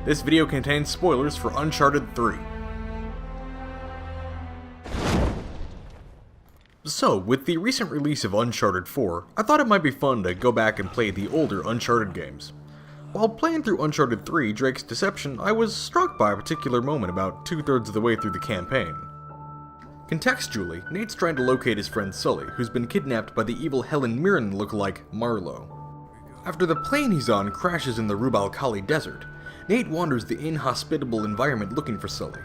This video contains spoilers for Uncharted 3. So, with the recent release of Uncharted 4, I thought it might be fun to go back and play the older Uncharted games. While playing through Uncharted 3, Drake's Deception, I was struck by a particular moment about 2/3 of the way through the campaign. Contextually, Nate's trying to locate his friend Sully, who's been kidnapped by the evil Helen Mirren lookalike Marlowe. After the plane he's on crashes in the Rub al Khali desert, Nate wanders the inhospitable environment looking for Sully,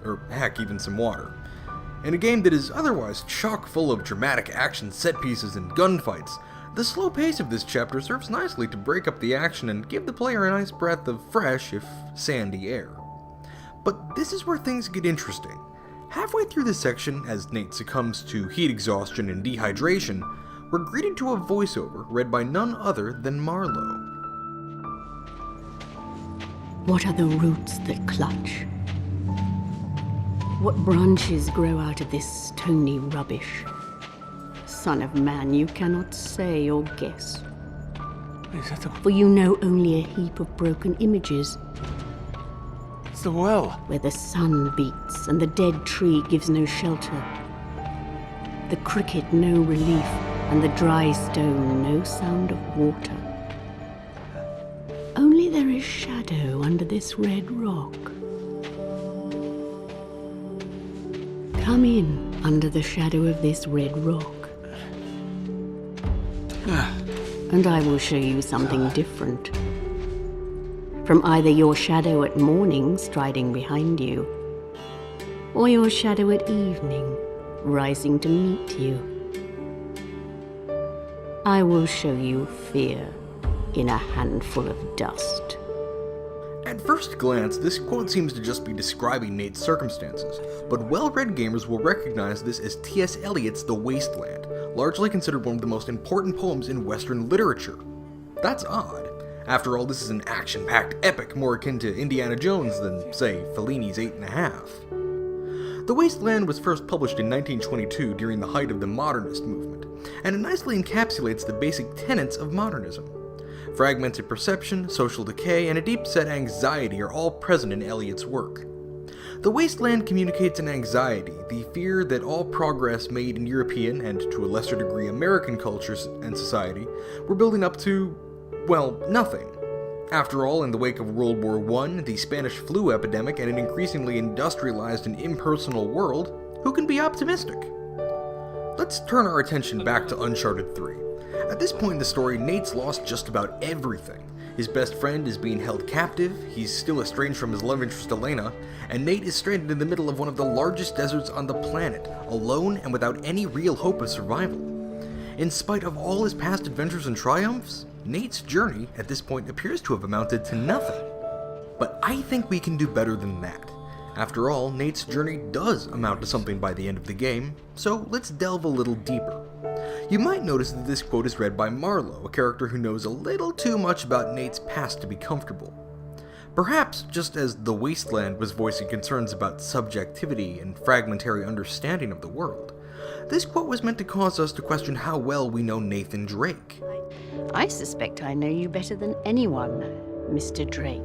or heck, even some water. In a game that is otherwise chock full of dramatic action set pieces and gunfights, the slow pace of this chapter serves nicely to break up the action and give the player a nice breath of fresh, if sandy, air. But this is where things get interesting. Halfway through this section, as Nate succumbs to heat exhaustion and dehydration, we're greeted to a voiceover read by none other than Marlowe. What are the roots that clutch? What branches grow out of this stony rubbish? Son of man, you cannot say or guess. For you know only a heap of broken images. It's the well. Where the sun beats and the dead tree gives no shelter. The cricket no relief and the dry stone no sound of water. Only there is shadow under this red rock. Come in under the shadow of this red rock. And I will show you something different. From either your shadow at morning striding behind you, or your shadow at evening rising to meet you. I will show you fear in a handful of dust. At first glance, this quote seems to just be describing Nate's circumstances, but well-read gamers will recognize this as T.S. Eliot's The Wasteland, largely considered one of the most important poems in Western literature. That's odd. After all, this is an action-packed epic more akin to Indiana Jones than, say, Fellini's 8½. The Wasteland was first published in 1922 during the height of the Modernist movement, and it nicely encapsulates the basic tenets of modernism. Fragmented perception, social decay, and a deep-set anxiety are all present in Eliot's work. The Wasteland communicates an anxiety, the fear that all progress made in European, and to a lesser degree American cultures and society, were building up to, well, nothing. After all, in the wake of World War I, the Spanish flu epidemic, and an increasingly industrialized and impersonal world, who can be optimistic? Let's turn our attention back to Uncharted 3. At this point in the story, Nate's lost just about everything. His best friend is being held captive, he's still estranged from his love interest Elena, and Nate is stranded in the middle of one of the largest deserts on the planet, alone and without any real hope of survival. In spite of all his past adventures and triumphs, Nate's journey at this point appears to have amounted to nothing. But I think we can do better than that. After all, Nate's journey does amount to something by the end of the game, so let's delve a little deeper. You might notice that this quote is read by Marlowe, a character who knows a little too much about Nate's past to be comfortable. Perhaps, just as The Wasteland was voicing concerns about subjectivity and fragmentary understanding of the world, this quote was meant to cause us to question how well we know Nathan Drake. I suspect I know you better than anyone, Mr. Drake.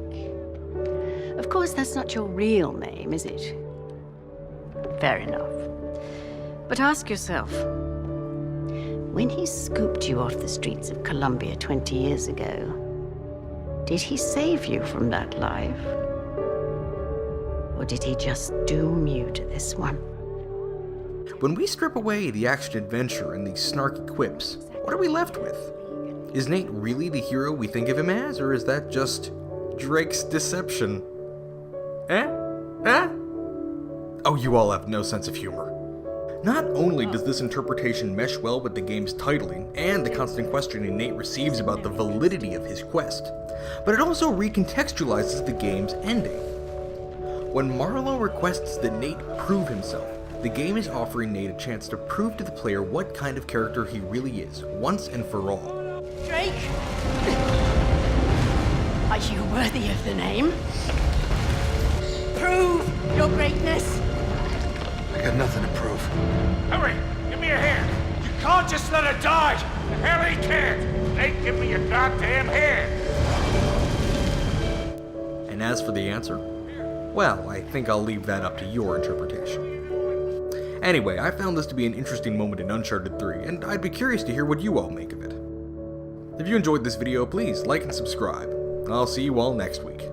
Of course, that's not your real name, is it? Fair enough. But ask yourself, when he scooped you off the streets of Colombia 20 years ago, did he save you from that life? Or did he just doom you to this one? When we strip away the action-adventure and the snarky quips, what are we left with? Is Nate really the hero we think of him as, or is that just Drake's Deception? Oh, you all have no sense of humor. Not only does this interpretation mesh well with the game's titling and the constant questioning Nate receives about the validity of his quest, but it also recontextualizes the game's ending. When Marlowe requests that Nate prove himself, the game is offering Nate a chance to prove to the player what kind of character he really is, once and for all. Drake! Are you worthy of the name? Prove your greatness! I got nothing to prove. Hurry! Give me a hand! You can't just let her die! Hell, he can't! Hey, give me your goddamn hand! And as for the answer, well, I think I'll leave that up to your interpretation. Anyway, I found this to be an interesting moment in Uncharted 3, and I'd be curious to hear what you all make of it. If you enjoyed this video, please like and subscribe. I'll see you all next week.